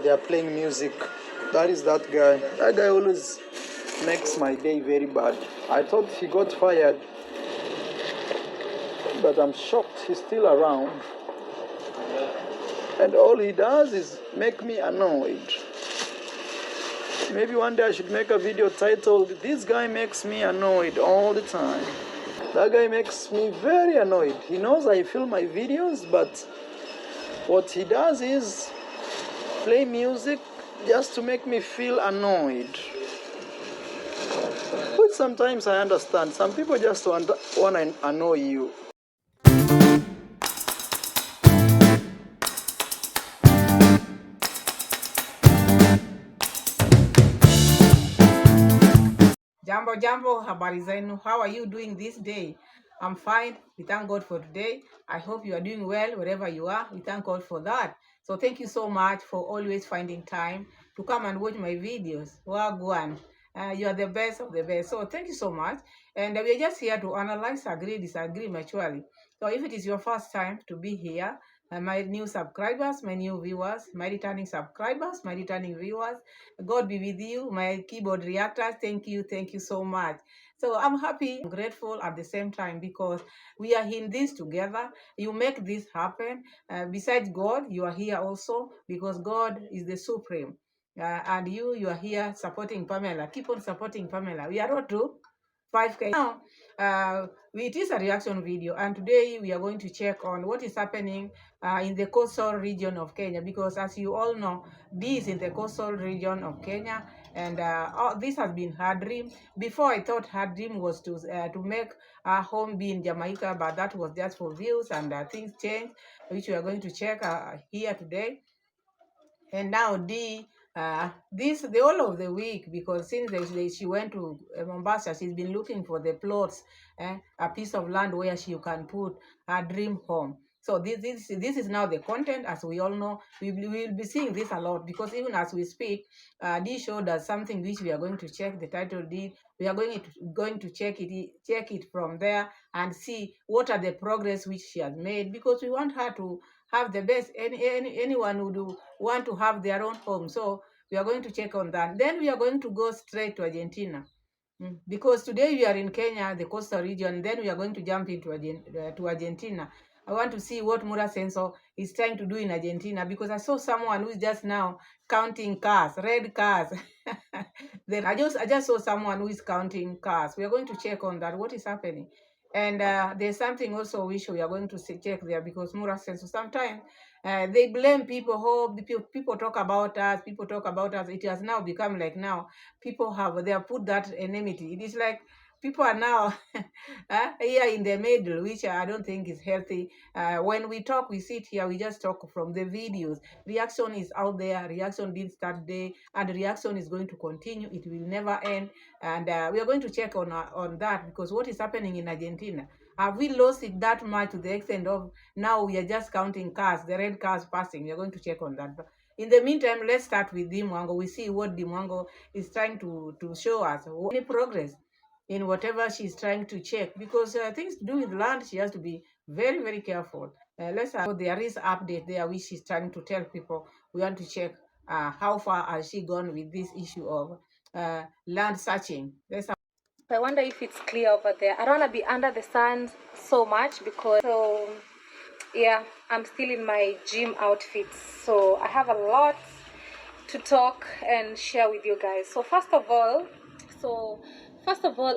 they are playing music. That is that guy. That guy always makes my day very bad. I thought he got fired, but I'm shocked he's still around. And all he does is make me annoyed. Maybe one day I should make a video titled, "This guy makes me annoyed all the time." That guy makes me very annoyed. He knows I film my videos, but what he does is play music just to make me feel annoyed. Which sometimes I understand. Some people just want to annoy you. Jambo, habari zenu. How are you doing this day? I'm fine. We thank God for today. I hope you are doing well wherever you are. We thank God for that. So thank you so much for always finding time to come and watch my videos. Wagwan. You are the best of the best. So thank you so much. And we are just here to analyze, agree, disagree mutually. So if it is your first time to be here, my new subscribers, my new viewers, my returning subscribers, my returning viewers, God be with you, my keyboard reactors. Thank you so much. So I'm happy, I'm grateful at the same time because we are in this together. You make this happen. Besides God, you are here also because God is the supreme. And you are here supporting Pamela. Keep on supporting Pamela. We are all to 5K. Now, it is a reaction video, and today we are going to check on what is happening in the coastal region of Kenya, because as you all know, this is in the coastal region of Kenya, and this has been her dream. Before, I thought her dream was to make her home be in Jamaica, but that was just for views, and things changed, which we are going to check here today. And now the whole of the week, because since she went to Mombasa, she's been looking for the plots, a piece of land where she can put her dream home. So this is now the content. As we all know, we will be seeing this a lot, because even as we speak, this show does something which we are going to check. The title deed, we are going to check it from there and see what are the progress which she has made, because we want her to have the best. Anyone who do want to have their own home. So we are going to check on that. Then we are going to go straight to Argentina. Because today we are in Kenya, the coastal region. Then we are going to jump into Argentina. I want to see what Mura Senso is trying to do in Argentina, because I saw someone who is just now counting cars, red cars. Then I just saw someone who is counting cars. We are going to check on that, what is happening. And there's something also which we are going to check there, because Mura Senso sometimes they blame people. Oh, people talk about us. People talk about us. It has now become like now people they have put that enmity. It is like people are now here in the middle, which I don't think is healthy. When we talk, we sit here, we just talk from the videos. Reaction is out there. Reaction didn't start day, and reaction is going to continue. It will never end. And we are going to check on that, because what is happening in Argentina? Have we lost it that much to the extent of now we are just counting cars, the red cars passing? We are going to check on that. But in the meantime, let's start with Dimwango. We see what Dimwango is trying to show us. Any progress in whatever she's trying to check, because things to do with land, she has to be very, very careful. There is update there which she's trying to tell people. We want to check how far has she gone with this issue of land searching. I wonder if it's clear over there. I don't want to be under the sun so much, because yeah, I'm still in my gym outfits, so I have a lot to talk and share with you guys. So first of all,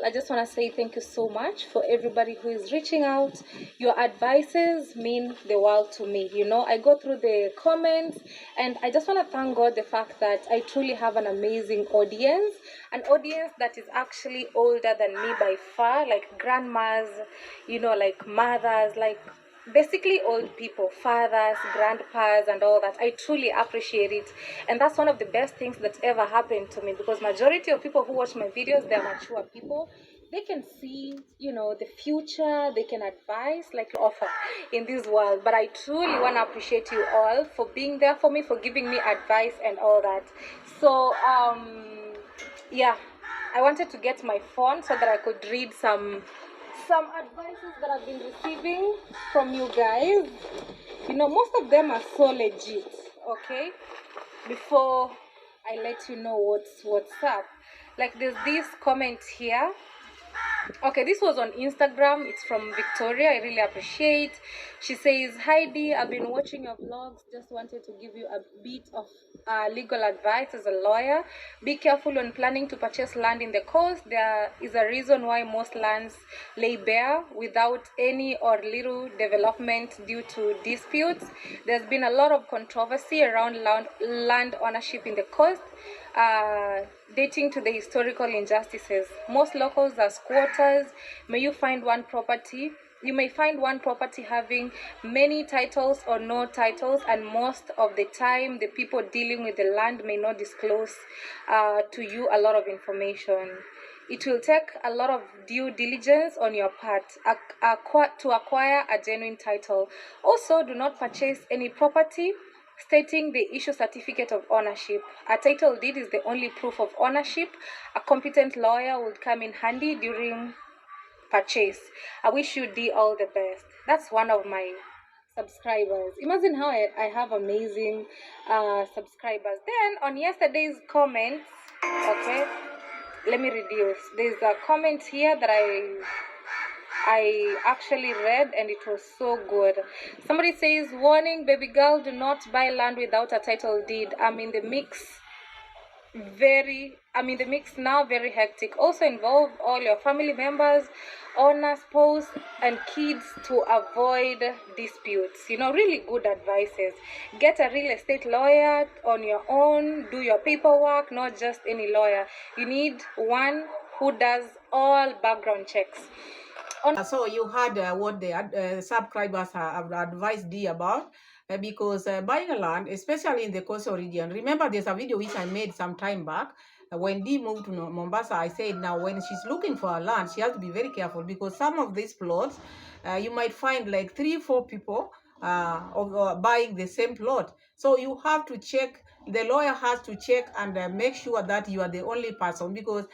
I just want to say thank you so much for everybody who is reaching out. Your advices mean the world to me. I go through the comments, and I just want to thank God the fact that I truly have an amazing audience, an audience that is actually older than me by far, like grandmas, like mothers, like basically old people, fathers, grandpas, and all that. I truly appreciate it, and that's one of the best things that ever happened to me, because majority of people who watch my videos, they're mature people. They can see, the future. They can advise, like offer in this world. But I truly want to appreciate you all for being there for me, for giving me advice and all that. So yeah, I wanted to get my phone so that I could read some advices that I've been receiving from you guys. Most of them are so legit, okay? before I let you know what's up. Like there's this comment here. Okay, this was on Instagram. It's from Victoria. I really appreciate. She says, Heidi, I've been watching your vlogs. Just wanted to give you a bit of legal advice as a lawyer. Be careful when planning to purchase land in the coast. There is a reason why most lands lay bare without any or little development due to disputes. There's been a lot of controversy around land ownership in the coast. Dating to the historical injustices. Most locals are squatters. You may find one property having many titles or no titles, and most of the time the people dealing with the land may not disclose to you a lot of information. It will take a lot of due diligence on your part to acquire a genuine title. Also, do not purchase any property stating the issue certificate of ownership. A title deed is the only proof of ownership. A competent lawyer would come in handy during purchase. I wish you D all the best. That's one of my subscribers. Imagine how I have amazing subscribers. Then on yesterday's comments, okay, let me reduce. There's a comment here that I actually read and it was so good. Somebody says, warning, baby girl, do not buy land without a title deed. I'm in the mix now, very hectic. Also involve all your family members, owner, spouse, and kids to avoid disputes. Really good advices. Get a real estate lawyer on your own. Do your paperwork, not just any lawyer. You need one who does all background checks. So you heard what the subscribers have advised Dee about, because buying a land, especially in the coastal region, remember there's a video which I made some time back. When Dee moved to Mombasa, I said now when she's looking for a land, she has to be very careful, because some of these plots, you might find like 3-4 people buying the same plot. So you have to check, the lawyer has to check and make sure that you are the only person, because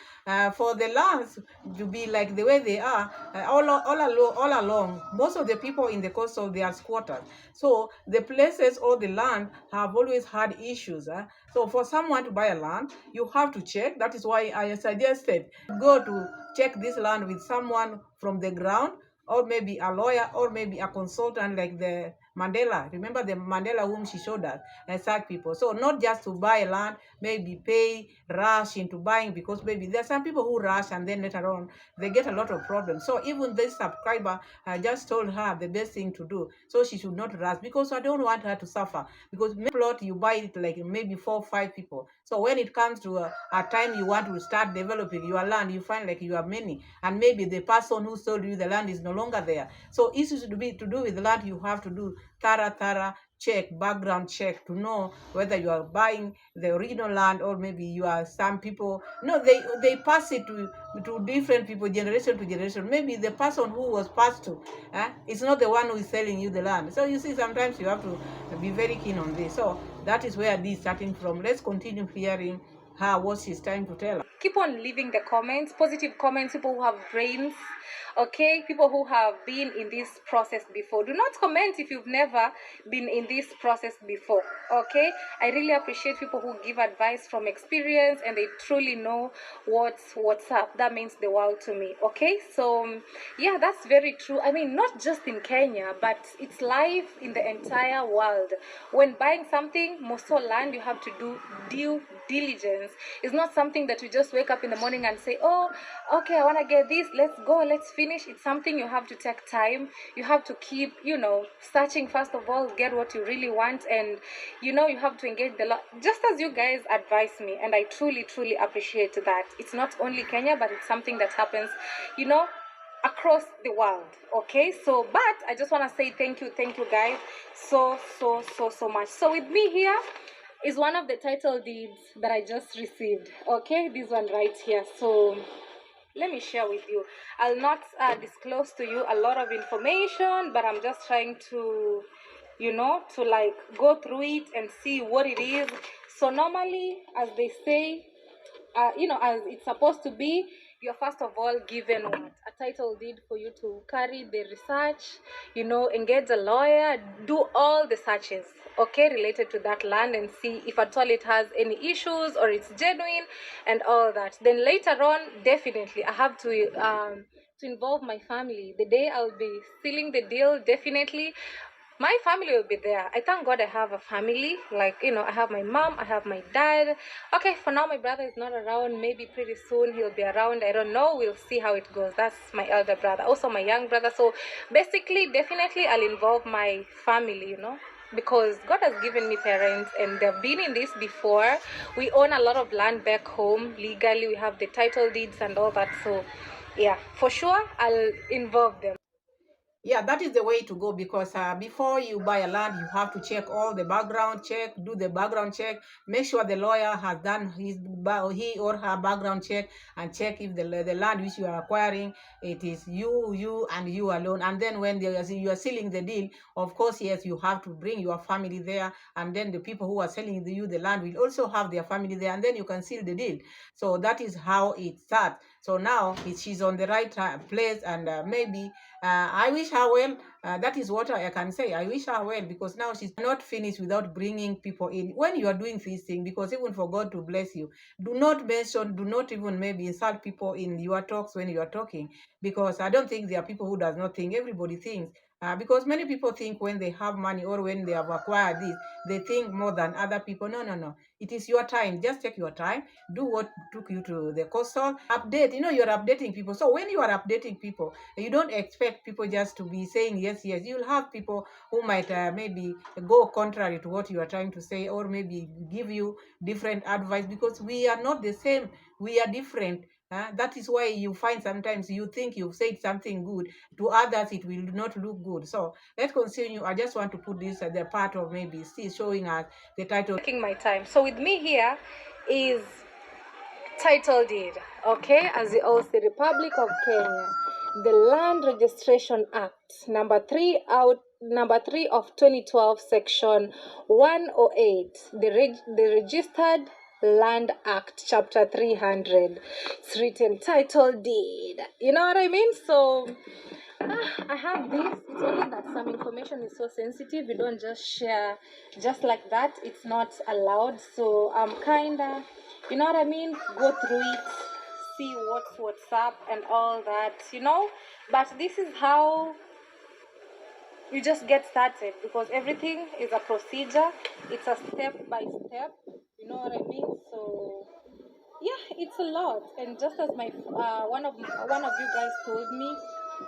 for the lands to be like the way they are, all along, most of the people in the coastal, they are squatters. So the places or the land have always had issues. So for someone to buy a land, you have to check. That is why I suggested go to check this land with someone from the ground, or maybe a lawyer, or maybe a consultant like the Mandela. Remember the Mandela whom she showed us, and such people. So not just to buy land, maybe pay, rush into buying, because maybe there are some people who rush and then later on they get a lot of problems. So even this subscriber, I just told her the best thing to do, so she should not rush, because I don't want her to suffer. Because maybe plot you buy it like maybe 4 or 5 people. So when it comes to a time you want to start developing your land, you find like you have many, and maybe the person who sold you the land is no longer there. So issues to do with the land, you have to do thorough check, background check, to know whether you are buying the original land, or maybe you are some people. No, they pass it to different people, generation to generation. Maybe the person who was passed to, it's not the one who is selling you the land. So you see, sometimes you have to be very keen on this. So that is where this is starting from. Let's continue hearing her what she's trying to tell us. Keep on leaving the comments, positive comments, people who have brains, okay, people who have been in this process before. Do not comment if you've never been in this process before, okay? I really appreciate people who give advice from experience and they truly know what's up. That means the world to me, okay? So yeah, that's very true. I mean, not just in Kenya, but it's live in the entire world. When buying something, most of land, you have to do due diligence. It's not something that you just wake up in the morning and say, oh, okay, I want to get this, let's go, let's finish. It's something you have to take time. You have to keep, searching first of all, get what you really want, and you have to engage the law, just as you guys advise me, and I truly appreciate that. It's not only Kenya, but it's something that happens across the world, okay? So but I just want to say thank you guys so much. So with me here is one of the title deeds that I just received, okay? This one right here. So let me share with you. I'll not disclose to you a lot of information, but I'm just trying to to like go through it and see what it is. So normally, as they say, as it's supposed to be, you're first of all given what? A title deed for you to carry the research, engage a lawyer, do all the searches, okay, related to that land, and see if at all it has any issues or it's genuine and all that. Then later on, definitely I have to involve my family. The day I'll be sealing the deal, definitely my family will be there. I thank God I have a family. Like, I have my mom, I have my dad. Okay, for now my brother is not around. Maybe pretty soon he'll be around. I don't know. We'll see how it goes. That's my elder brother. Also my young brother. So basically, definitely I'll involve my family. Because God has given me parents and they've been in this before. We own a lot of land back home legally. We have the title deeds and all that. So yeah, for sure I'll involve them. Yeah, that is the way to go, because before you buy a land, you have to check all the background check, do the background check, make sure the lawyer has done he or her background check, and check if the land which you are acquiring, it is you and you alone. And then when you are sealing the deal, of course, yes, you have to bring your family there, and then the people who are selling you the land will also have their family there, and then you can seal the deal. So that is how it starts. So now she's on the right place, and maybe I wish her well. That is what I can say. I wish her well, because now she's not finished without bringing people in. When you are doing this thing, because even for God to bless you, do not even maybe insult people in your talks when you are talking, because I don't think there are people who does not think. Everybody thinks. Because many people think when they have money or when they have acquired this, they think more than other people. No, no, no. It is your time. Just take your time. Do what took you to the coastal. Update. You're updating people. So when you are updating people, you don't expect people just to be saying yes, yes. You'll have people who might maybe go contrary to what you are trying to say, or maybe give you different advice, because we are not the same. We are different. That is why you find sometimes you think you've said something good, to others it will not look good. So let's continue. I just want to put this at the part of maybe still showing us the title. Taking my time. So with me here is title deed, okay, as the say, Republic of Kenya, the Land Registration Act, number 3 of 2012, section 108, the Registered Land Act, chapter 300. It's written title deed. You know what I mean? So I have this. It's only that some information is so sensitive. You don't just share just like that. It's not allowed. So I'm kinda, you know what I mean? Go through it, see what's up and all that. But this is how you just get started, because everything is a procedure. It's a step by step. You know what I mean? So yeah, it's a lot. And just as my one of you guys told me,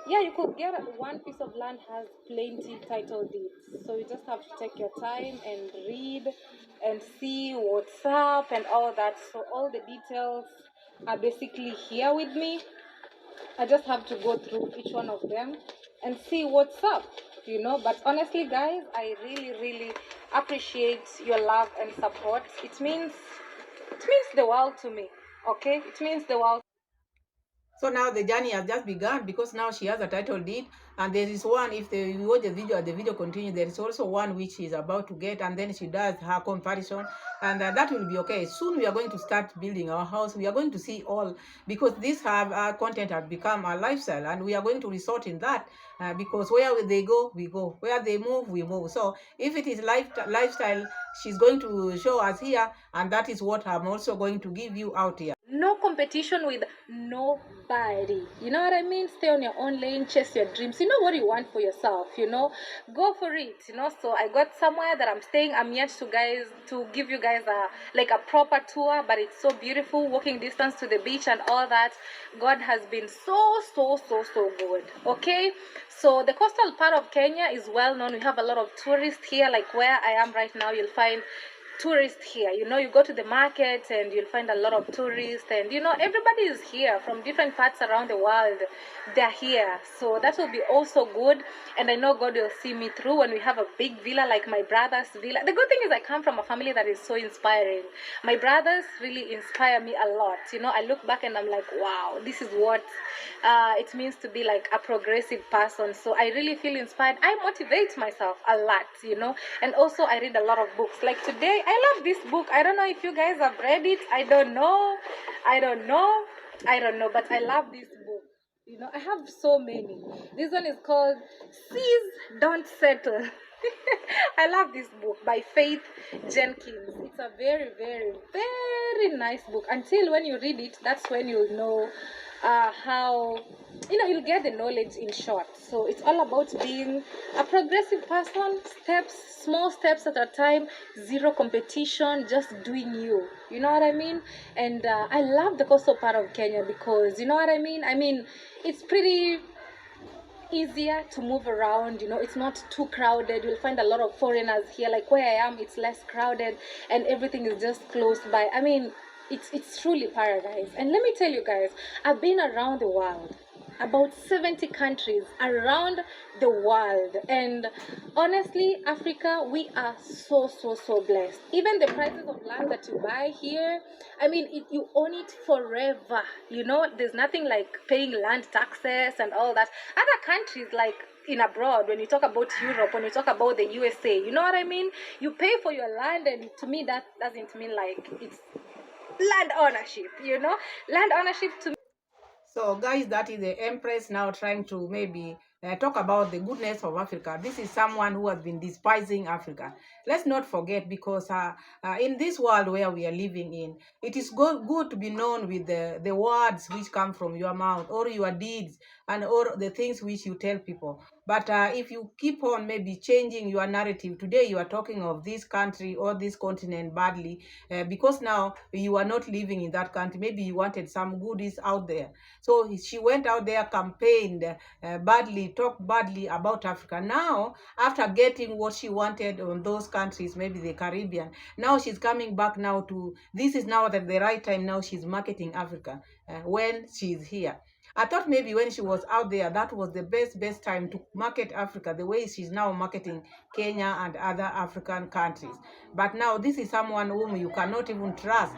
yeah, you could get one piece of land has plenty title deeds. So you just have to take your time and read and see what's up and all that. So all the details are basically here with me. I just have to go through each one of them and see what's up. But honestly, guys, I really, really appreciate your love and support. It means the world to me. Okay, it means the world. So now the journey has just begun, because now she has a title deed, and there is one, if you watch the video continues, there is also one which she is about to get, and then she does her comparison, and that will be okay. Soon we are going to start building our house. We are going to see all, because this content has become a lifestyle, and we are going to resort in that, because where they go, we go. Where they move, we move. So if it is lifestyle, she's going to show us here, and that is what I'm also going to give you out here. No competition with nobody. You know what I mean? Stay on your own lane, chase your dreams. You know what you want for yourself. Go for it. So I got somewhere that I'm staying. I'm yet to give you guys a proper tour, but it's so beautiful, walking distance to the beach and all that. God has been so good. Okay? So the coastal part of Kenya is well known. We have a lot of tourists here, like where I am right now. You'll find tourists here. You go to the market and you'll find a lot of tourists, and everybody is here from different parts around the world. They're here, so that will be also good. And I know God will see me through when we have a big villa like my brother's villa. The good thing is I come from a family that is so inspiring. My brothers really inspire me a lot. I look back and I'm like, wow, this is what it means to be like a progressive person. So I really feel inspired. I motivate myself a lot. And also I read a lot of books. Like today, I love this book. I don't know if you guys have read it. I don't know, but I love this book. I have so many. This one is called Seize, Don't Settle. I love this book by Faith Jenkins. It's a very, very, very nice book. Until when you read it, that's when you'll know how, you'll get the knowledge in short. So it's all about being a progressive person, steps, small steps at a time, zero competition, just doing you. You know what I mean? And I love the coastal part of Kenya because, you know what I mean? I mean, it's pretty easier to move around, it's not too crowded. You'll find a lot of foreigners here. Like where I am, it's less crowded and everything is just close by. I mean, it's truly paradise. And let me tell you guys, I've been around the world, about 70 countries around the world. And honestly, Africa, we are so, so, so blessed. Even the prices of land that you buy here, I mean, you own it forever. There's nothing like paying land taxes and all that. Other countries, like in abroad, when you talk about Europe, when you talk about the USA, you know what I mean? You pay for your land, and to me, that doesn't mean like it's land ownership, Land ownership to me. So, guys, that is the Empress now trying to maybe talk about the goodness of Africa. This is someone who has been despising Africa. Let's not forget, because in this world where we are living in, it is good to be known with the words which come from your mouth, or your deeds, and or the things which you tell people. But if you keep on maybe changing your narrative, today you are talking of this country or this continent badly, because now you are not living in that country. Maybe you wanted some goodies out there. So she went out there, campaigned badly, talked badly about Africa. Now, after getting what she wanted on those countries, maybe the Caribbean, now she's coming back now to, this is now at the right time, now she's marketing Africa when she's here. I thought maybe when she was out there, that was the best time to market Africa, the way she's now marketing Kenya and other African countries. But now this is someone whom you cannot even trust,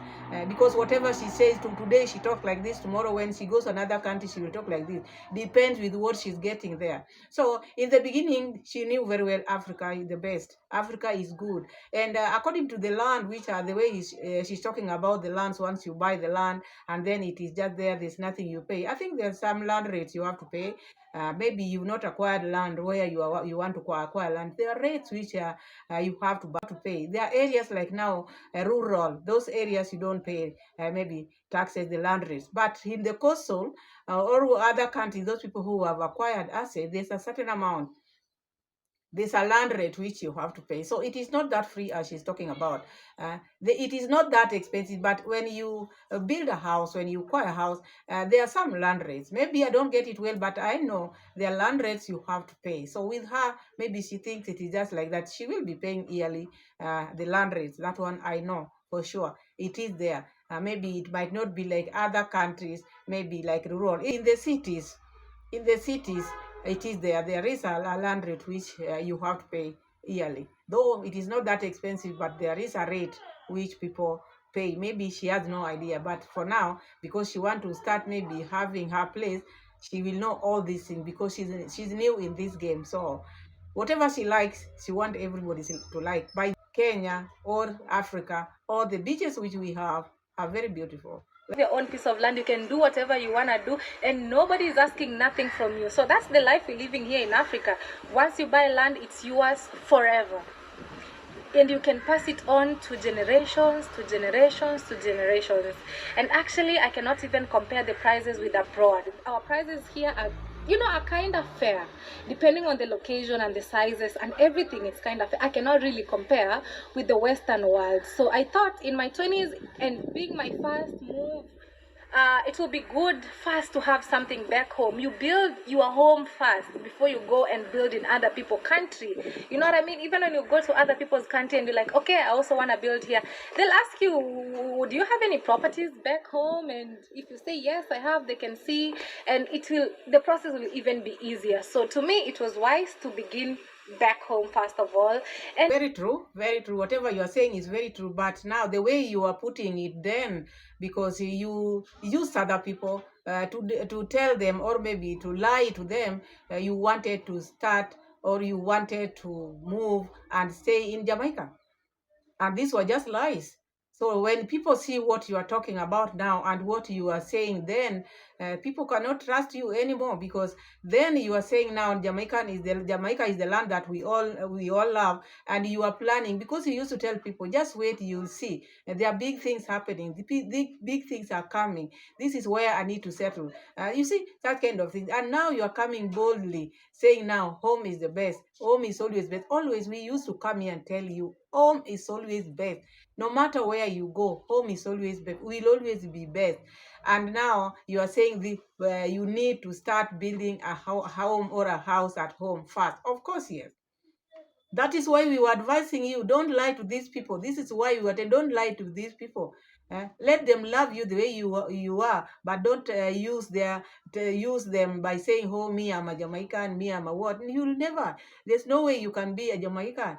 because whatever she says, today she talks like this, tomorrow when she goes to another country, she will talk like this. Depends with what she's getting there. So in the beginning, she knew very well Africa is the best. Africa is good. And according to the land, which are the way she's talking about the lands, once you buy the land and then it is just there's nothing you pay. I think there's some land rates you have to pay. Maybe you've not acquired land where you want to acquire land. There are rates which you have to pay. There are areas like now rural. Those areas you don't pay maybe taxes, the land rates. But in the coastal or other countries, those people who have acquired assets, there's a certain amount. There's a land rate which you have to pay. So it is not that free as she's talking about. It is not that expensive, but when you build a house, when you acquire a house, there are some land rates. Maybe I don't get it well, but I know there are land rates you have to pay. So with her, maybe she thinks it is just like that. She will be paying yearly the land rates. That one I know for sure. It is there. Maybe it might not be like other countries, maybe like rural. In the cities, it is there. There is a land rate which you have to pay yearly. Though it is not that expensive, but there is a rate which people pay. Maybe she has no idea, but for now, because she want to start maybe having her place, she will know all these things because she's new in this game. So whatever she likes, she want everybody to like. By Kenya or Africa or the beaches which we have are very beautiful. Your own piece of land, you can do whatever you want to do, and nobody is asking nothing from you. So that's the life we're living here in Africa. Once you buy land, it's yours forever, and you can pass it on to generations, to generations, to generations. And actually, I cannot even compare the prices with abroad. Our prices here are kind of fair, depending on the location and the sizes and everything. It's kind of fair. I cannot really compare with the Western world. So I thought in my 20s, and being my first move, it will be good first to have something back home. You build your home first before you go and build in other people's country. You know what I mean? Even when you go to other people's country and you're like, okay, I also want to build here, they'll ask you, do you have any properties back home? And if you say yes, I have, they can see, and the process will even be easier. So to me, it was wise to begin back home first of all. And very true, very true. Whatever you are saying is very true. But now the way you are putting it, then because you use other people to tell them, or maybe to lie to them, you wanted to start, or you wanted to move and stay in Jamaica, and these were just lies. So when people see what you are talking about now and what you are saying then, People cannot trust you anymore, because then you are saying now Jamaica is the land that we all love, and you are planning, because you used to tell people, just wait, you'll see. There are big things happening. The big things are coming. This is where I need to settle. You see, that kind of thing. And now you are coming boldly, saying now home is the best. Home is always best. Always, we used to come here and tell you, home is always best. No matter where you go, home is always best. Will always be best. And now you are saying you need to start building a home or a house at home first. Of course, yes. That is why we were advising you, don't lie to these people. This is why we were saying, don't lie to these people. Let them love you the way you are, but don't use them by saying, oh, me, I'm a Jamaican, me, I'm a what. You'll never. There's no way you can be a Jamaican.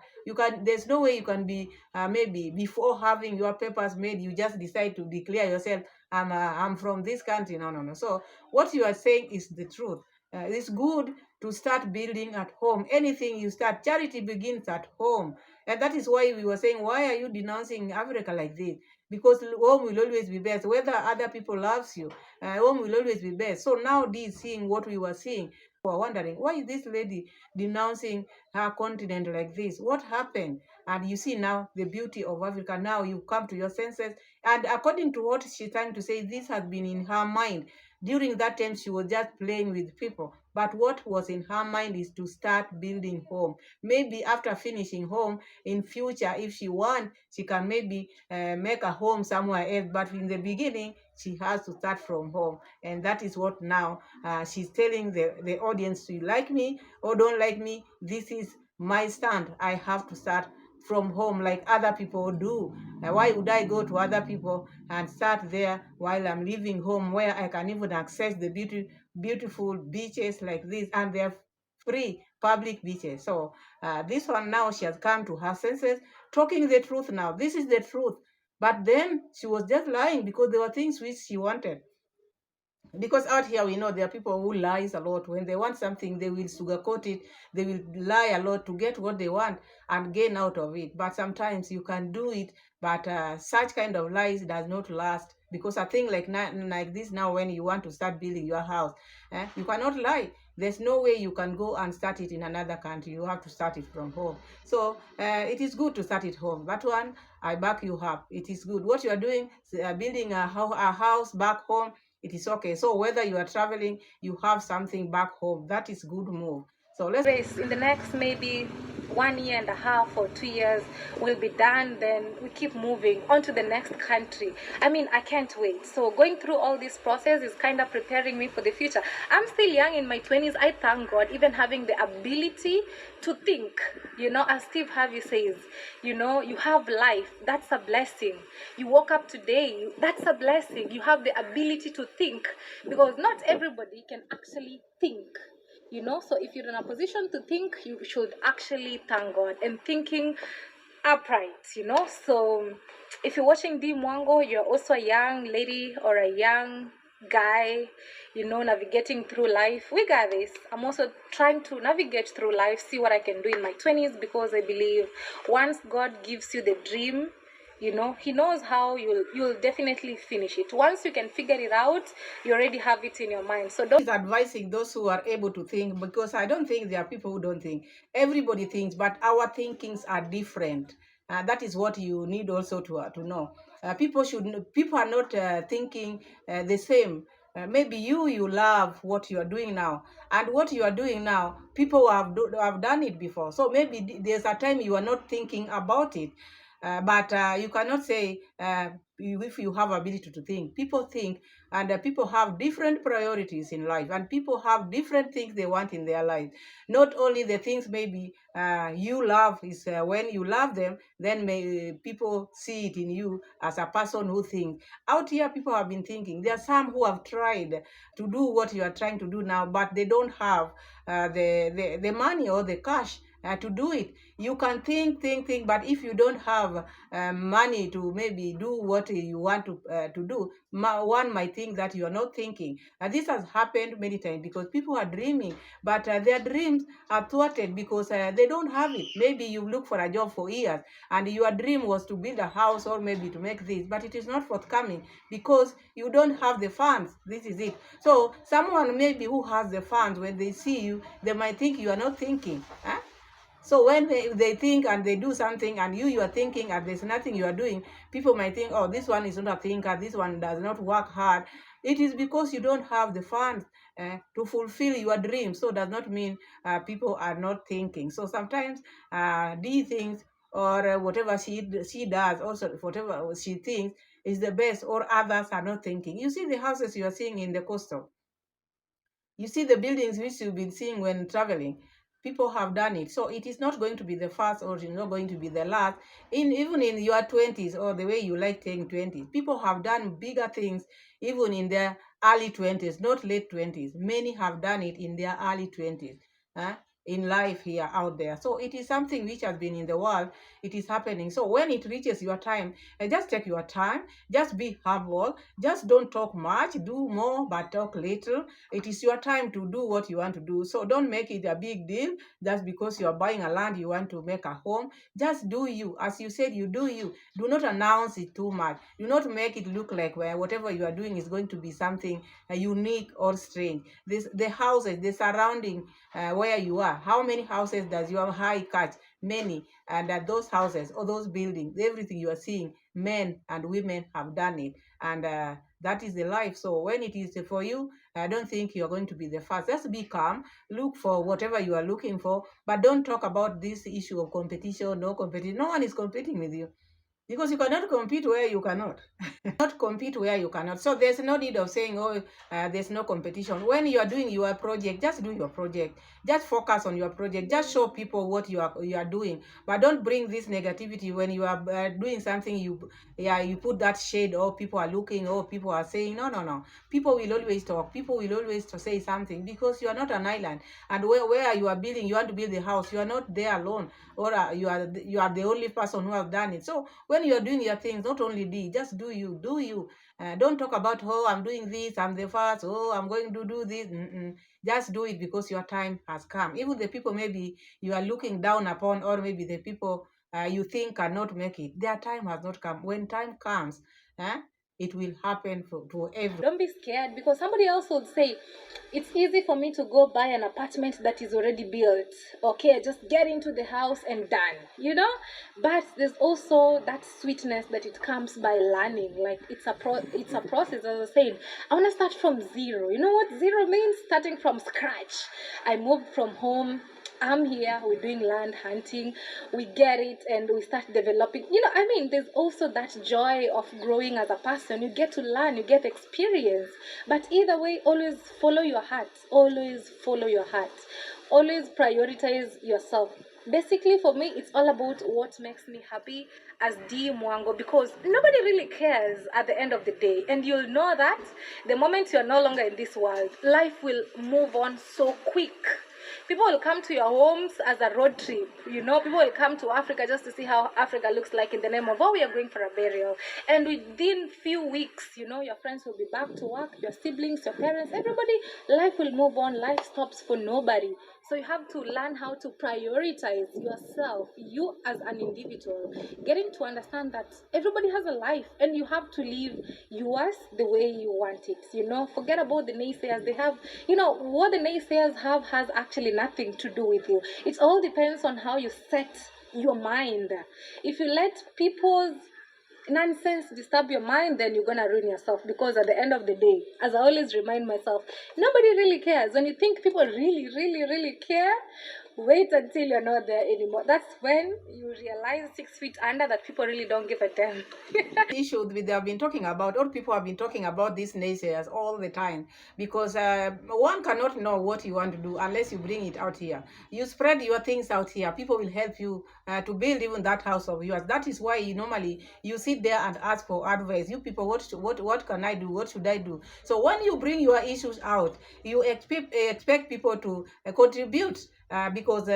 There's no way you can be, maybe before having your papers made, you just decide to declare yourself, I'm from this country. No. So what you are saying is the truth. It's good to start building at home. Anything you start, charity begins at home. And that is why we were saying, why are you denouncing Africa like this? Because home will always be best. Whether other people loves you, home will always be best. So now this, seeing what we were seeing, we were wondering, why is this lady denouncing her continent like this? What happened? And you see now the beauty of Africa. Now you come to your senses. And according to what she's trying to say, this has been in her mind. During that time, she was just playing with people. But what was in her mind is to start building home. Maybe after finishing home, in future, if she wants, she can maybe make a home somewhere else. But in the beginning, she has to start from home. And that is what now she's telling the audience, to like me or don't like me, this is my stand. I have to start from home like other people do. Why would I go to other people and start there while I'm leaving home, where I can even access the beautiful beaches like this, and they're free public beaches? So this one, now she has come to her senses, talking the truth now. This is the truth. But then she was just lying, because there were things which she wanted. Because out here we know there are people who lies a lot. When they want something, they will sugarcoat it. They will lie a lot to get what they want and gain out of it. But sometimes you can do it, but such kind of lies does not last. Because a thing like this now, when you want to start building your house, you cannot lie. There's no way you can go and start it in another country. You have to start it from home. So it is good to start it home. That one, I back you up. It is good. What you are doing, building a house back home, it is okay. So whether you are traveling, you have something back home. That is good move. So let's In the next maybe 1.5 years or 2 years will be done, then we keep moving on to the next country. I mean, I can't wait. So going through all this process is kind of preparing me for the future. I'm still young in my 20s. I thank God, even having the ability to think, as Steve Harvey says, you have life. That's a blessing. You woke up today. That's a blessing. You have the ability to think, because not everybody can actually think. So if you're in a position to think, you should actually thank God and thinking upright. So if you're watching D Mwango, you're also a young lady or a young guy, navigating through life. We got this. I'm also trying to navigate through life, see what I can do in my 20s, because I believe once God gives you the dream, he knows how you'll definitely finish it. Once you can figure it out, you already have it in your mind. So don't. Is advising those who are able to think, because I don't think there are people who don't think. Everybody thinks, but our thinkings are different. That is what you need also to know. People are not thinking the same. Maybe you love what you are doing now, and what you are doing now, people have done it before. So maybe there's a time you are not thinking about it. But you cannot say, if you have ability to think. People think, and people have different priorities in life, and people have different things they want in their life. Not only the things maybe you love is when you love them, then people see it in you as a person who thinks. Out here, people have been thinking. There are some who have tried to do what you are trying to do now, but they don't have the money or the cash to do it. You can think, but if you don't have money to maybe do what you want to do, one might think that you are not thinking. And this has happened many times because people are dreaming, but their dreams are thwarted because they don't have it. Maybe you look for a job for years and your dream was to build a house or maybe to make this, but it is not forthcoming because you don't have the funds. This is it. So someone maybe who has the funds, when they see you, they might think you are not thinking. Huh? So when they think and they do something and you are thinking and there's nothing you are doing, people might think, oh, this one is not a thinker, this one does not work hard. It is because you don't have the funds to fulfill your dream. So does not mean people are not thinking. So sometimes Dee thinks, or whatever she does, also whatever she thinks is the best, or others are not thinking. You see the houses you are seeing in the coastal. You see the buildings which you've been seeing when traveling. People have done it. So it is not going to be the first, or it's not going to be the last. Even in your 20s, or the way you like saying 20s, people have done bigger things even in their early 20s, not late 20s. Many have done it in their early 20s. In life here out there. So it is something which has been in the world. It is happening. So when it reaches your time, just take your time, just be humble, just don't talk much, do more but talk little. It is your time to do what you want to do. So don't make it a big deal just because you are buying a land, you want to make a home. Just do you. As you said, you do you. Do not announce it too much. Do not make it look like whatever you are doing is going to be something unique or strange. The houses, the surrounding where you are, how many houses does your high catch? Many. And at those houses or those buildings, everything you are seeing, men and women have done it. And that is the life. So when it is for you, I don't think you're going to be the first. Just be calm, look for whatever you are looking for, but don't talk about this issue of competition. No competition. No one is competing with you because you cannot compete where you cannot. Not compete where you cannot. So there's no need of saying, oh, there's no competition. When you are doing your project, just do your project. Just focus on your project. Just show people what you are doing. But don't bring this negativity when you are doing something. You put that shade. Oh, people are looking. Oh, people are saying. No. People will always talk. People will always to say something because you are not an island. And where you are building, you want to build the house. You are not there alone, or you are the only person who have done it. So when you are doing your things, not only just do you. Don't talk about, oh, I'm doing this, I'm the first, oh, I'm going to do this. Just do it because your time has come. Even the people maybe you are looking down upon, or maybe the people you think cannot make it, their time has not come. When time comes, it will happen for everyone. Don't be scared, because somebody else would say it's easy for me to go buy an apartment that is already built. Okay, just get into the house and done, But there's also that sweetness that it comes by learning. Like it's a process. As I said, I want to start from zero. You know what zero means? Starting from scratch. I moved from home. I'm here, we're doing land hunting, we get it, and we start developing. There's also that joy of growing as a person. You get to learn, you get experience. But either way, always follow your heart. Always follow your heart. Always prioritize yourself. Basically, for me, it's all about what makes me happy as D Mwango, because nobody really cares at the end of the day. And you'll know that the moment you're no longer in this world, life will move on so quick. People will come to your homes as a road trip. People will come to Africa just to see how Africa looks like in the name of, oh, we are going for a burial. And within few weeks, your friends will be back to work, your siblings, your parents, everybody, life will move on. Life stops for nobody. So you have to learn how to prioritize yourself, you as an individual, getting to understand that everybody has a life and you have to live yours the way you want it. Forget about the naysayers. They have, what the naysayers have has actually nothing to do with you. It all depends on how you set your mind. If you let people's nonsense disturb your mind, then you're gonna ruin yourself, because at the end of the day, as I always remind myself, nobody really cares. When you think people really care, wait until you're not there anymore. That's when you realize 6 feet under that people really don't give a damn. Issue they have been talking about, or people have been talking about these naysayers all the time, because one cannot know what you want to do unless you bring it out here. You spread your things out here, people will help you to build even that house of yours. That is why normally you sit there and ask for advice. You people, what can I do? What should I do? So when you bring your issues out, you expect people to contribute because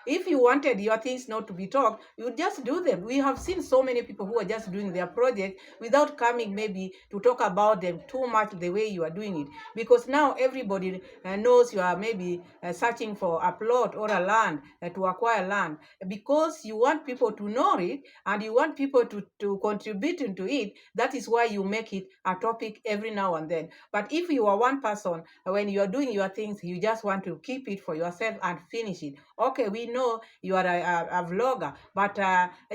if you wanted your things not to be talked, you would just do them. We have seen so many people who are just doing their project without coming maybe to talk about them too much the way you are doing it, because now everybody knows you are maybe searching for a plot or a land to acquire land, because you want people to know it and you want people to contribute into it. That is why you make it a topic every now and then. But if you are one person, when you are doing your things, you just want to keep it for yourself and finish it. Okay, we know you are a vlogger, but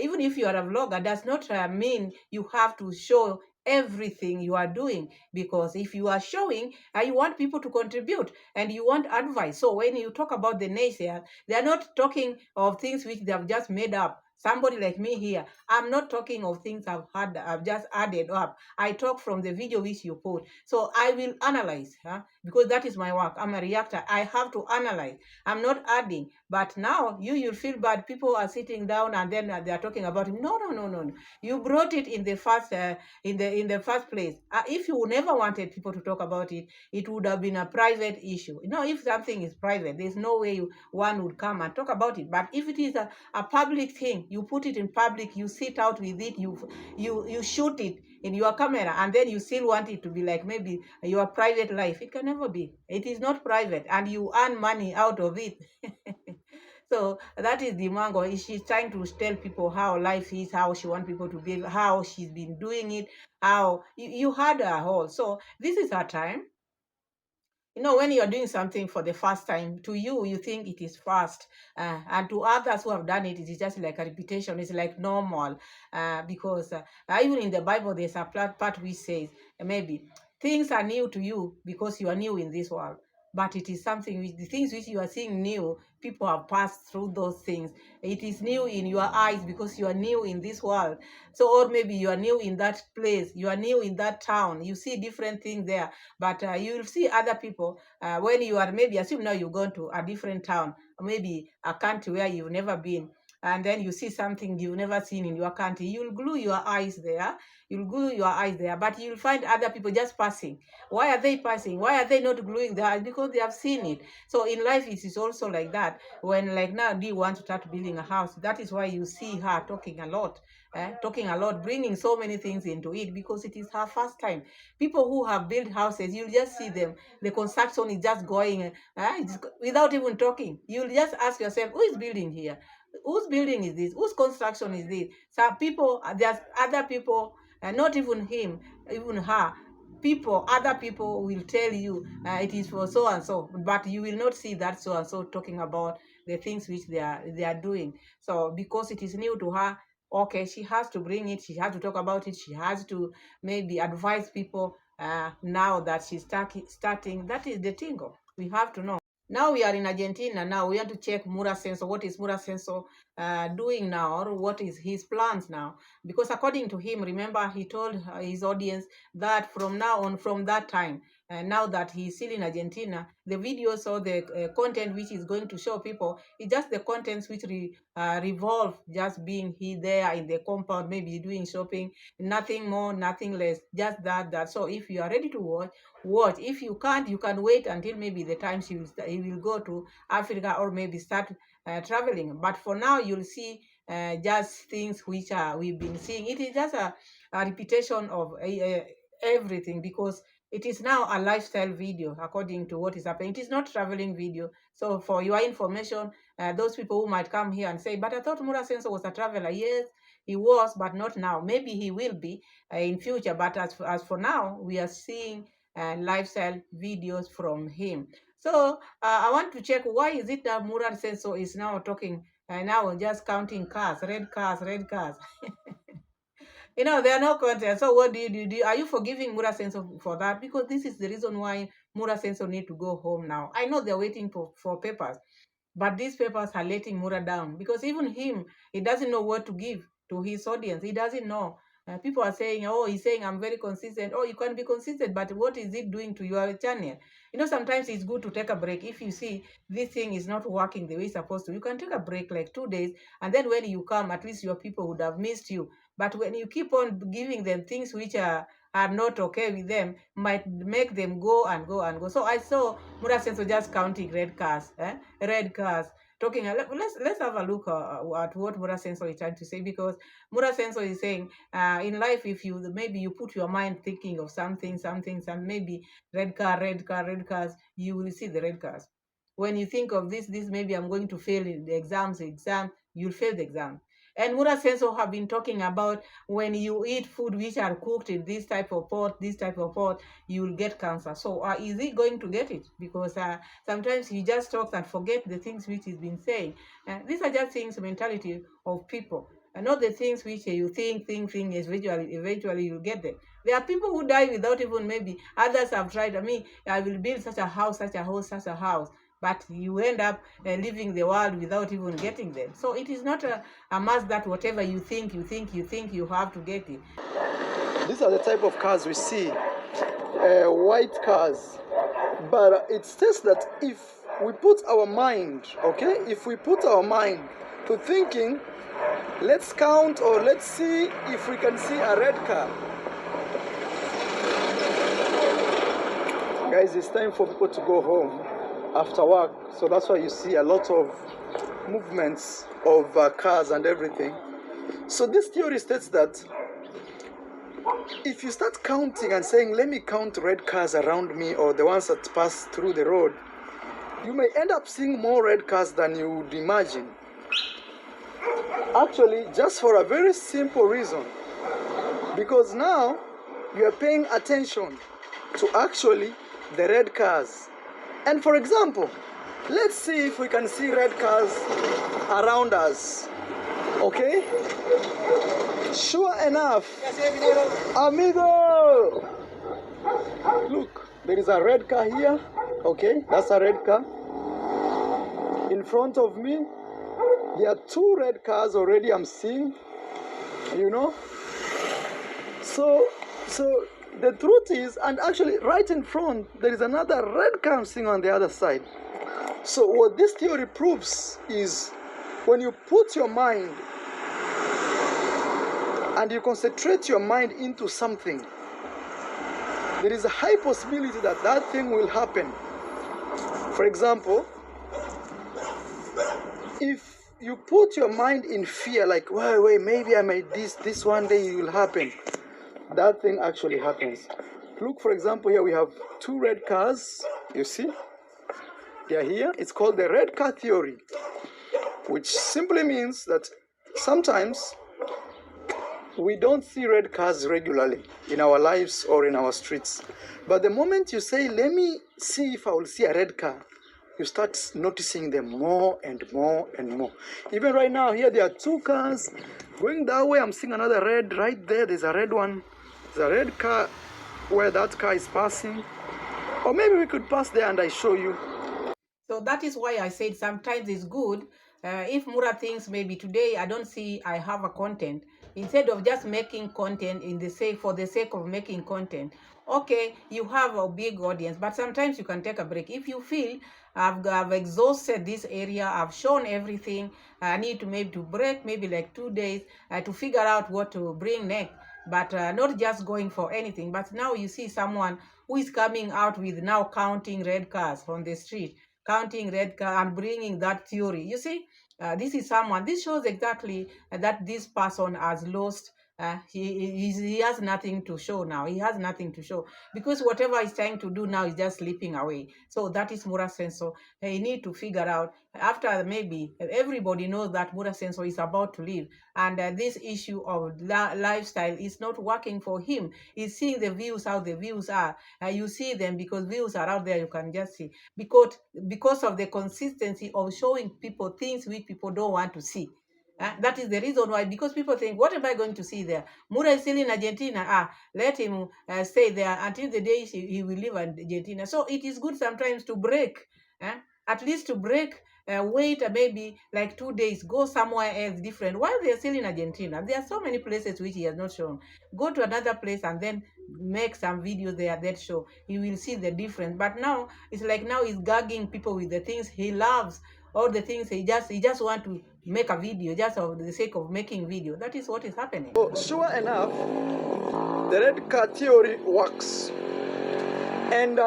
even if you are a vlogger, does not mean you have to show everything you are doing, because if you are showing, you want people to contribute and you want advice. So when you talk about the naysayers, they are not talking of things which they have just made up. Somebody like me here, I'm not talking of things I've just added up. I talk from the video which you put. So I will analyze, because that is my work. I'm a reactor. I have to analyze. I'm not adding. But now you'll feel bad. People are sitting down and then they are talking about it. No, no, no, no, no. You brought it in the first in the first place. If you never wanted people to talk about it, it would have been a private issue. You know, if something is private, there's no way one would come and talk about it. But if it is a public thing, you put it in public, you sit out with it, you shoot it in your camera, and then you still want it to be like maybe your private life. It can never be. It is not private, and you earn money out of it. So that is the mango. She's trying to tell people how life is, how she wants people to be, how she's been doing it, how you heard her all. So this is her time. You know, when you're doing something for the first time, to you, you think it is fast. And to others who have done it, it is just like a repetition. It's like normal. Because even in the Bible, there's a part which says, maybe, things are new to you because you are new in this world. But it is something which, the things which you are seeing new, people have passed through those things. It is new in your eyes because you are new in this world. So, or maybe you are new in that place, you are new in that town, you see different things there. But you'll see other people when you are, maybe assume now you've gone to a different town, or maybe a country where you've never been, and then you see something you've never seen in your country. You'll glue your eyes there. But you'll find other people just passing. Why are they passing? Why are they not gluing their eyes? Because they have seen it. So in life, it is also like that. When, like, now do you want to start building a house? That is why you see her talking a lot. Bringing so many things into it, because it is her first time. People who have built houses, you'll just see them. The construction is just going without even talking. You'll just ask yourself, who is building here? Whose building is this? Whose construction is this? Some people, there's other people, not even him, even her. Other people will tell you it is for so and so, but you will not see that so and so talking about the things which they are doing. So because it is new to her, okay, she has to bring it, she has to talk about it, she has to maybe advise people now that she's starting. That is the tingle. We have to know. Now we are in Argentina. Now we have to check Mura Senso. What is Mura Senso doing now, or what is his plans now? Because according to him, remember, he told his audience that from now on, from that time, now that he's still in Argentina, the videos or the content which is going to show people is just the contents which revolve just being he there in the compound, maybe doing shopping, nothing more, nothing less, just that. So if you are ready to watch. If you can't, you can wait until maybe the time he will go to Africa, or maybe start traveling. But for now, you'll see just things which we've been seeing. It is just a repetition of everything, because it is now a lifestyle video according to what is happening. It is not traveling video. So for your information, those people who might come here and say, but I thought Mura Senso was a traveler. Yes, he was, but not now. Maybe he will be in future. But as for now, we are seeing lifestyle videos from him. So I want to check, why is it that Mura Senso is now talking now just counting cars, red cars, red cars. There are no content. So what do you do? Are you forgiving Mura Senso for that? Because this is the reason why Mura Senso need to go home now. I know they're waiting for papers, but these papers are letting Mura down, because even him, he doesn't know what to give to his audience. He doesn't know. People are saying, oh, he's saying I'm very consistent. Oh, you can be consistent, but what is it doing to your channel? Sometimes it's good to take a break. If you see this thing is not working the way it's supposed to, you can take a break like 2 days. And then when you come, at least your people would have missed you. But when you keep on giving them things which are not okay with them, might make them go and go and go. So I saw Mura Senso just counting red cars. Red cars. talking. Let's have a look at what Mura Sensor is trying to say, because Mura Sensor is saying in life, if you maybe you put your mind thinking of something, maybe red red cars, you will see the red cars. When you think of this, maybe I'm going to fail in the exam, you'll fail the exam. And Mura Sensor have been talking about when you eat food which are cooked in this type of pot, you will get cancer. So is he going to get it? Because sometimes he just talks and forget the things which he's been saying. These are just things, mentality of people, and not the things which you think, eventually you'll get them. There are people who die without even, maybe others have tried. I mean, I will build such a house, such a house, but you end up living the world without even getting them. So it is not a must that whatever you think, you have to get it. These are the type of cars we see, white cars. But it says that if we put our mind, okay, if we put our mind to thinking, let's count or let's see if we can see a red car. Guys, it's time for people to go home after work, so that's why you see a lot of movements of cars and everything. So this theory states that if you start counting and saying, let me count red cars around me or the ones that pass through the road, you may end up seeing more red cars than you would imagine. Actually, just for a very simple reason, because now you are paying attention to actually the red cars. And for example, let's see if we can see red cars around us. Okay? Sure enough, amigo! Look, there is a red car here. Okay, that's a red car. In front of me, there are two red cars already I'm seeing, you know. So the truth is, and actually right in front, there is another red car I'm seeing on the other side. So what this theory proves is when you put your mind and you concentrate your mind into something, there is a high possibility that that thing will happen. For example, if you put your mind in fear, like, wait, maybe I might this one day it will happen, that thing actually happens. Look, for example, here we have two red cars. You see? They are here. It's called the red car theory, which simply means that sometimes we don't see red cars regularly in our lives or in our streets. But the moment you say, let me see if I will see a red car, you start noticing them more and more and more. Even right now, here there are two cars going that way. I'm seeing another red right there. There's a red one. There's a red car where that car is passing. Or maybe we could pass there and I show you. So that is why I said sometimes it's good if Mura thinks maybe today I have a content, instead of just making content for the sake of making content. Okay, you have a big audience, but sometimes you can take a break. If you feel I've exhausted this area, I've shown everything, I need to maybe to break maybe like 2 days to figure out what to bring next. But not just going for anything. But now you see someone who is coming out with now counting red cars on the street, counting red car and bringing that theory. You see, this shows exactly that this person has lost. He has nothing to show now. He has nothing to show because whatever he's trying to do now is just slipping away. So that is Mura Sensor. He need to figure out after maybe everybody knows that Mura Sensor is about to leave, and this issue of lifestyle is not working for him. He's seeing the views, how the views are. You see them because views are out there. You can just see because of the consistency of showing people things which people don't want to see. That is the reason why, because people think, what am I going to see there? Mura is still in Argentina. Let him stay there until the day he will leave Argentina. So it is good sometimes to break, at least to break, wait maybe like 2 days, go somewhere else different. While they're still in Argentina, there are so many places which he has not shown. Go to another place and then make some videos there that show. You will see the difference. But now it's like now he's gagging people with the things he loves, all the things he just want to make a video just for the sake of making video. That is what is happening. So sure enough, the red car theory works. And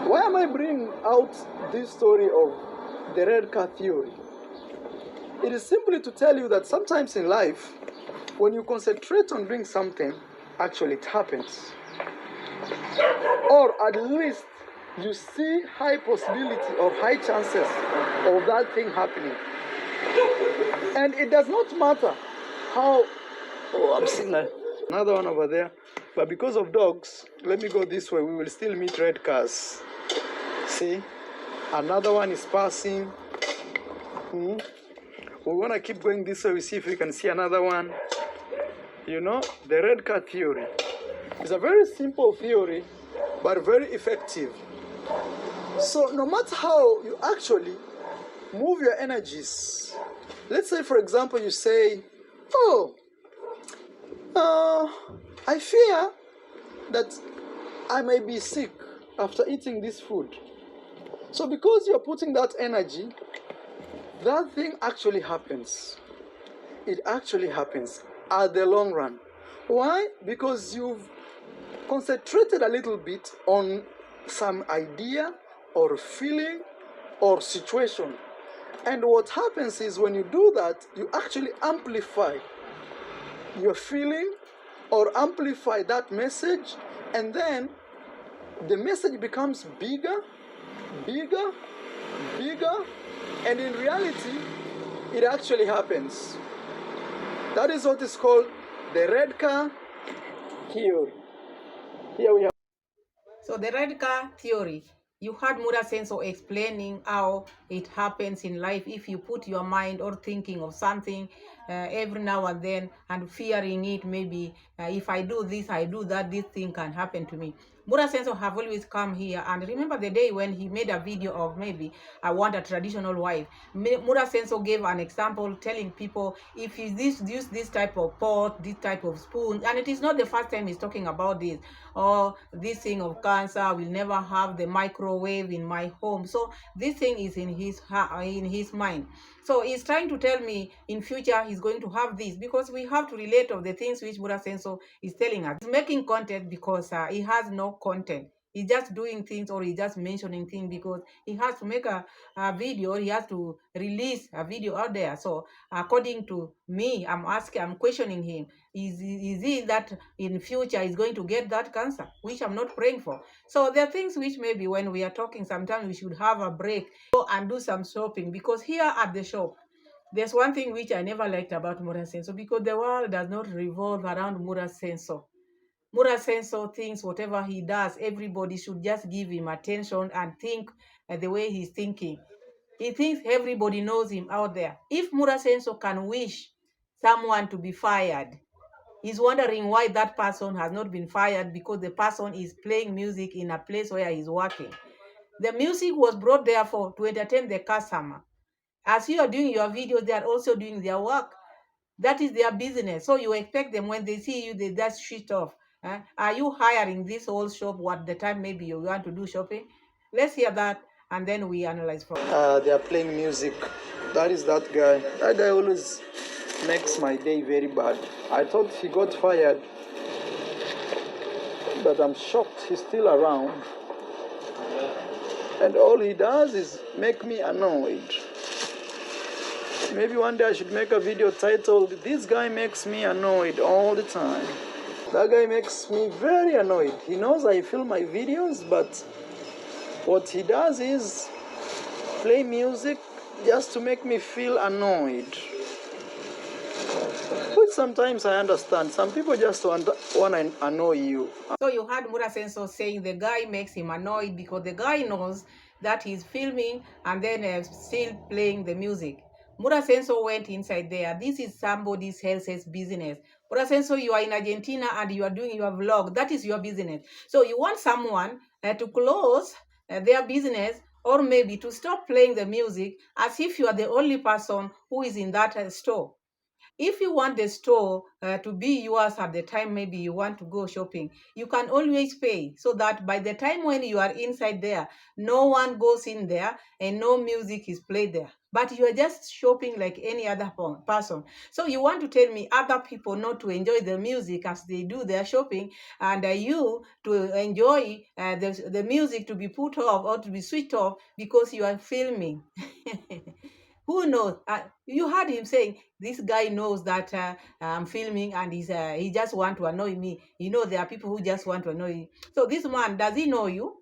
why am I bringing out this story of the red car theory. It is simply to tell you that sometimes in life, when you concentrate on doing something, actually it happens. Or at least you see high possibility or high chances of that thing happening. And it does not matter how, oh, I'm seeing another one over there. But because of dogs, let me go this way. We will still meet red cars. See, another one is passing. We want to keep going this way. We see if we can see another one. You know, the red car theory is a very simple theory, but very effective. So no matter how you actually move your energies, let's say, for example, you say, oh, I fear that I may be sick after eating this food. So because you're putting that energy, that thing actually happens. It actually happens at the long run. Why? Because you've concentrated a little bit on some idea or feeling or situation. And what happens is when you do that, you actually amplify your feeling or amplify that message, and then the message becomes bigger, bigger, bigger, and in reality, it actually happens. That is what is called the red car theory. Here we have. So the red car theory, you heard Mura Senso explaining how it happens in life if you put your mind or thinking of something every now and then and fearing it, maybe if I do this, I do that, this thing can happen to me. Mura Senso have always come here, and remember the day when he made a video of maybe I want a traditional wife. Mura Senso gave an example telling people if you use this type of pot, this type of spoon, and it is not the first time he's talking about this, or this thing of cancer, will never have the microwave in my home. So this thing is in his mind. So he's trying to tell me in future he's going to have this, because we have to relate of the things which Mura Senso is telling us. He's making content because he has no content. He's just doing things, or he's just mentioning things because he has to make a video, he has to release a video out there. So according to me, I'm questioning him. Is it that in future he's going to get that cancer, which I'm not praying for? So there are things which maybe when we are talking, sometimes we should have a break, go and do some shopping, because here at the shop, there's one thing which I never liked about Mura Senso, because the world does not revolve around Mura Senso. Mura Senso thinks whatever he does, everybody should just give him attention and think the way he's thinking. He thinks everybody knows him out there. If Mura Senso can wish someone to be fired, he's wondering why that person has not been fired, because the person is playing music in a place where he's working. The music was brought there to entertain the customer. As you are doing your videos, they are also doing their work. That is their business. So you expect them, when they see you, they just switch off. Are you hiring this whole shop what the time maybe you want to do shopping? Let's hear that, and then we analyze from They are playing music. That is that guy. That guy always makes my day very bad. I thought he got fired, but I'm shocked he's still around. And all he does is make me annoyed. Maybe one day I should make a video titled, "This guy makes me annoyed all the time." That guy makes me very annoyed. He knows I film my videos, but what he does is play music just to make me feel annoyed. Which sometimes I understand. Some people just want to annoy you. So you heard Mura Senso saying the guy makes him annoyed because the guy knows that he's filming and then still playing the music. Mura Senso went inside there. This is somebody else's business. Mura Senso, you are in Argentina and you are doing your vlog. That is your business. So you want someone to close their business, or maybe to stop playing the music, as if you are the only person who is in that store. If you want the store to be yours at the time maybe you want to go shopping, you can always pay, so that by the time when you are inside there, no one goes in there and no music is played there, but you are just shopping like any other person. So you want to tell me other people not to enjoy the music as they do their shopping, and you to enjoy the music to be put off or to be switched off because you are filming? Who knows? You heard him saying this guy knows that I'm filming, and he just want to annoy me. You know, there are people who just want to annoy you. So this man, does he know you?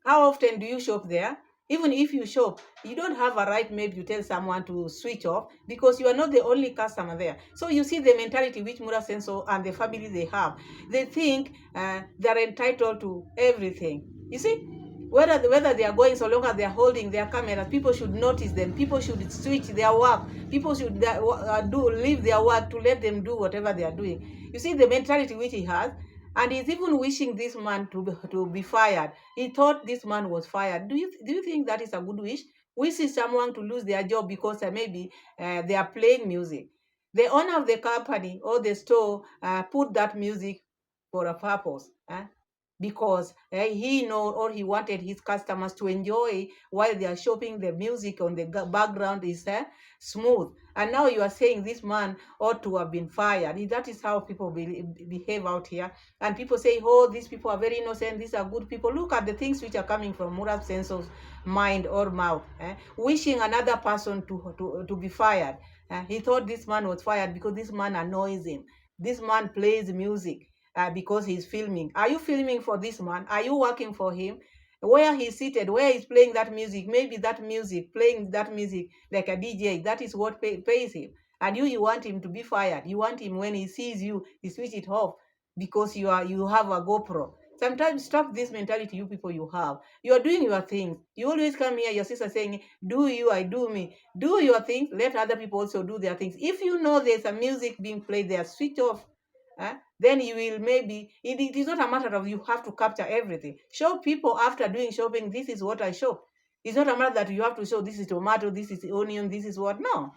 How often do you shop there? Even if you shop, you don't have a right maybe to tell someone to switch off, because you are not the only customer there. So you see the mentality which Mura Senso and the family they have. They think they're entitled to everything. You see? Whether they are going, so long as they are holding their cameras, people should notice them. People should switch their work. People should leave their work to let them do whatever they are doing. You see the mentality which he has, and he's even wishing this man to be fired. He thought this man was fired. Do you think that is a good wish? Wishing someone to lose their job because maybe they are playing music. The owner of the company or the store put that music for a purpose. Because he know, or he wanted his customers to enjoy while they are shopping. The music on the background is smooth, and now you are saying this man ought to have been fired. That is how people behave out here, and people say, oh, these people are very innocent, these are good people. Look at the things which are coming from Mura Senso's mind or mouth, wishing another person to be fired. He thought this man was fired because this man annoys him. This man plays music because he's filming. Are you filming for this man? Are you working for him? Where he's seated, where he's playing that music, maybe that music, playing that music like a DJ, that is what pays him. And you want him to be fired. You want him, when he sees you, he switch it off because you have a GoPro. Sometimes stop this mentality you people you have. You are doing your things. You always come here, your sister saying, do you, I do me. Do your things, let other people also do their things. If you know there's a music being played there, switch off. Then you will maybe, it is not a matter of you have to capture everything. Show people after doing shopping, this is what I shop. It's not a matter that you have to show this is tomato, this is onion, this is what. No.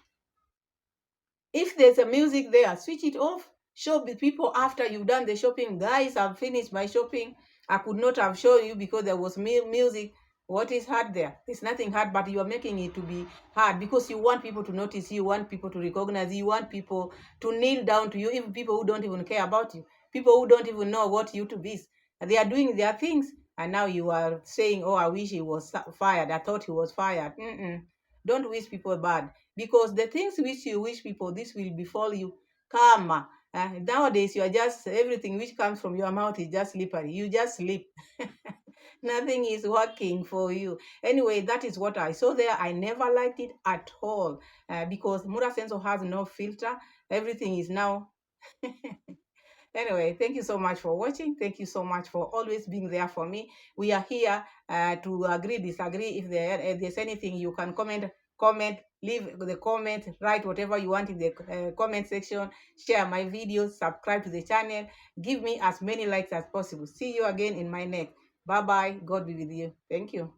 If there's a music there, switch it off. Show the people after you've done the shopping. Guys, I've finished my shopping. I could not have shown you because there was music. What is hard there? There's nothing hard, but you are making it to be hard because you want people to notice you, want people to recognize you, want people to kneel down to you, even people who don't even care about you, people who don't even know what YouTube is. They are doing their things, and now you are saying, oh, I wish he was fired. I thought he was fired. Don't wish people bad, because the things which you wish people, this will befall you. Karma. Nowadays, you are just, everything which comes from your mouth is just slippery. You just sleep. Nothing is working for you. Anyway, that is what I saw there. I never liked it at all because Mura Senso has no filter. Everything is now. Anyway, thank you so much for watching. Thank you so much for always being there for me. We are here to agree, disagree. If there's anything, you can comment, leave the comment, write whatever you want in the comment section, share my videos, subscribe to the channel, give me as many likes as possible. See you again in my next. Bye bye. God be with you. Thank you.